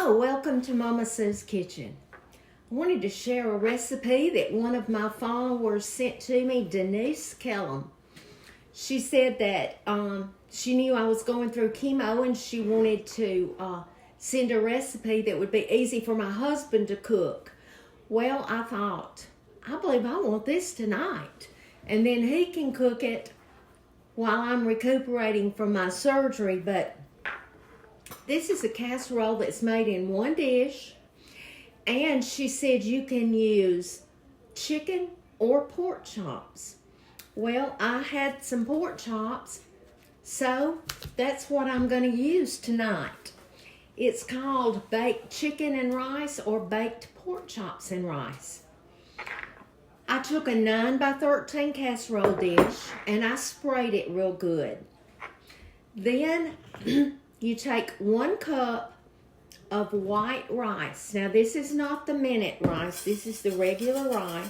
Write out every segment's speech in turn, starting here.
Hello, welcome to Mama Sue's Kitchen. I wanted to share a recipe that one of my followers sent to me, Denise Kellum. She said that she knew I was going through chemo and she wanted to send a recipe that would be easy for my husband to cook. Well, I thought, I believe I want this tonight. And then he can cook it while I'm recuperating from my surgery. But this is a casserole that's made in one dish. And she said you can use chicken or pork chops. Well, I had some pork chops, so that's what I'm going to use tonight. It's called baked chicken and rice or baked pork chops and rice. I took a 9x13 casserole dish and I sprayed it real good. Then you take 1 cup of white rice. Now this is not the minute rice, this is the regular rice.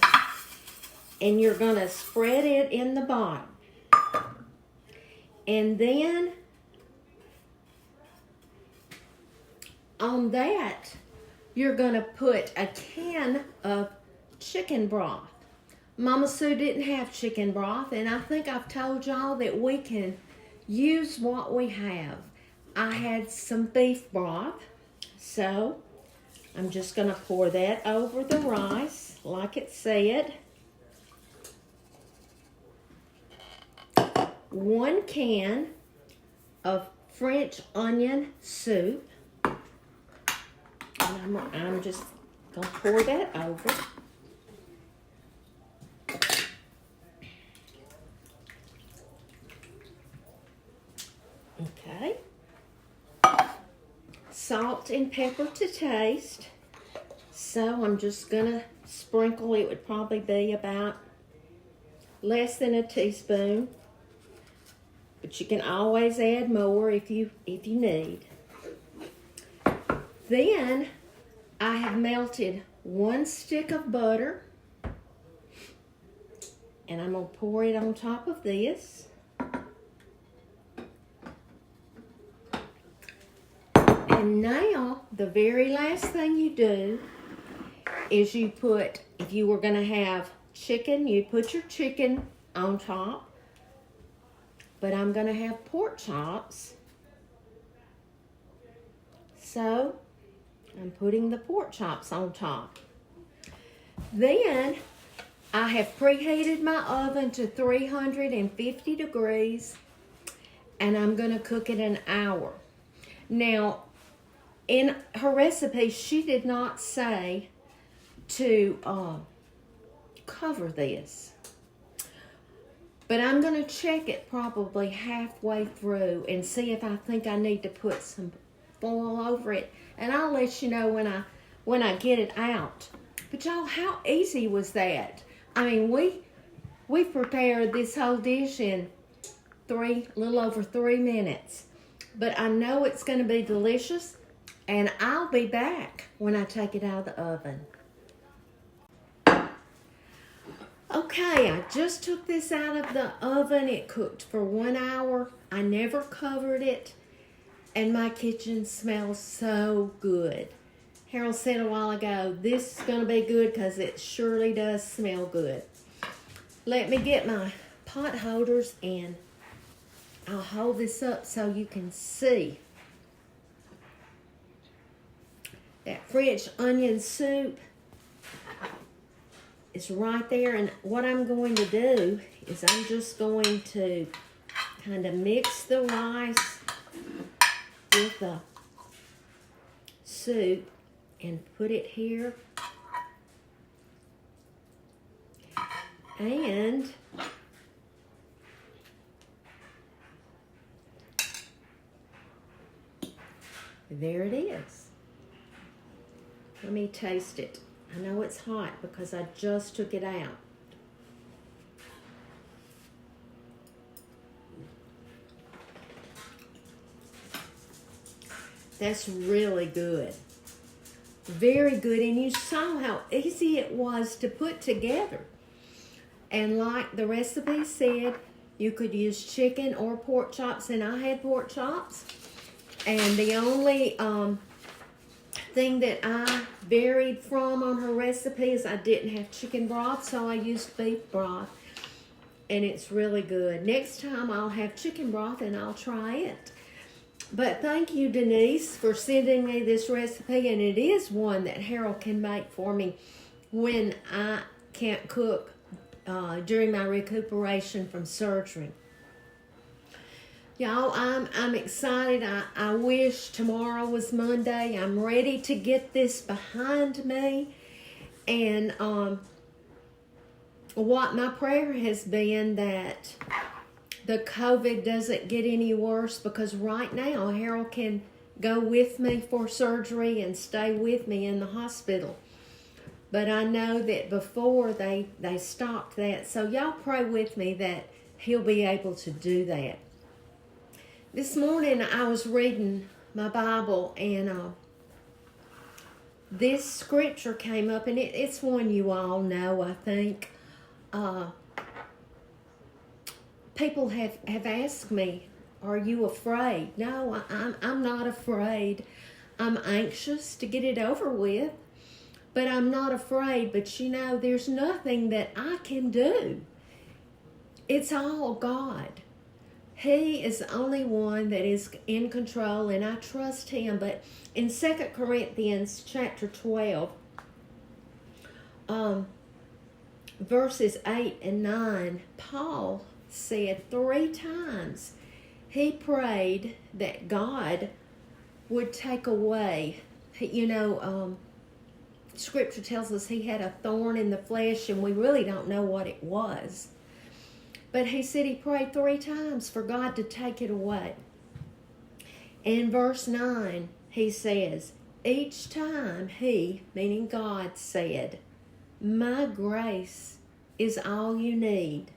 And you're going to spread it in the bottom. And then on that, you're going to put a can of chicken broth. Mama Sue didn't have chicken broth, and I think I've told y'all that we can use what we have. I had some beef broth, so I'm just going to pour that over the rice like it said. 1 can of French onion soup. And I'm just going to pour that over. Okay. Salt and pepper to taste. So I'm just going to sprinkle. It would probably be about less than a teaspoon. But you can always add more if you need. Then I have melted 1 stick of butter. And I'm going to pour it on top of this. And now, the very last thing you do is you put, if you were going to have chicken, you put your chicken on top. But I'm going to have pork chops. So, I'm putting the pork chops on top. Then, I have preheated my oven to 350 degrees. And I'm going to cook it an hour. Now, in her recipe, she did not say to cover this. But I'm going to check it probably halfway through and see if I think I need to put some foil over it. And I'll let you know when I get it out. But y'all, how easy was that? I mean, we prepared this whole dish in little over 3 minutes. But I know it's going to be delicious. And I'll be back when I take it out of the oven. Okay, I just took this out of the oven. It cooked for 1 hour. I never covered it. And my kitchen smells so good. Harold said a while ago, this is going to be good because it surely does smell good. Let me get my pot holders and I'll hold this up so you can see. That French onion soup is right there, and what I'm going to do is I'm just going to kind of mix the rice with the soup and put it here. And there it is. Let me taste it. I know it's hot because I just took it out. That's really good. Very good. And you saw how easy it was to put together. And like the recipe said, you could use chicken or pork chops. And I had pork chops. And the only thing that I varied from on her recipe is I didn't have chicken broth, so I used beef broth. And it's really good. Next time I'll have chicken broth and I'll try it. But thank you, Denise, for sending me this recipe. And it is one that Harold can make for me when I can't cook during my recuperation from surgery. Y'all, I'm excited. I wish tomorrow was Monday. I'm ready to get this behind me. And what my prayer has been that the COVID doesn't get any worse, because right now Harold can go with me for surgery and stay with me in the hospital. But I know that before they stopped that. So y'all pray with me that he'll be able to do that. This morning I was reading my Bible and this scripture came up, and it's one you all know, I think. People have asked me, are you afraid? No, I'm not afraid. I'm anxious to get it over with, but I'm not afraid. But you know, there's nothing that I can do. It's all God. He is the only one that is in control, and I trust him. But in 2 Corinthians chapter 12, verses 8 and 9, Paul said 3 times he prayed that God would take away, Scripture tells us he had a thorn in the flesh, and we really don't know what it was. But he said he prayed 3 times for God to take it away. In verse 9, he says, each time he, meaning God, said, my grace is all you need.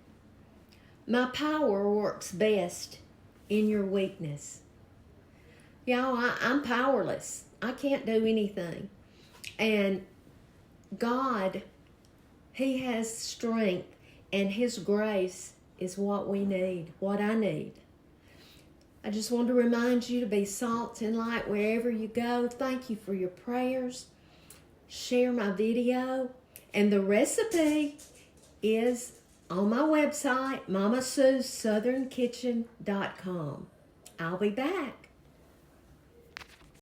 My power works best in your weakness. Y'all, I'm powerless. I can't do anything. And God, he has strength, and his grace is what we need, what I need. I just want to remind you to be salt and light wherever you go. Thank you for your prayers. Share my video. And the recipe is on my website, MamaSue'sSouthernKitchen.com. I'll be back.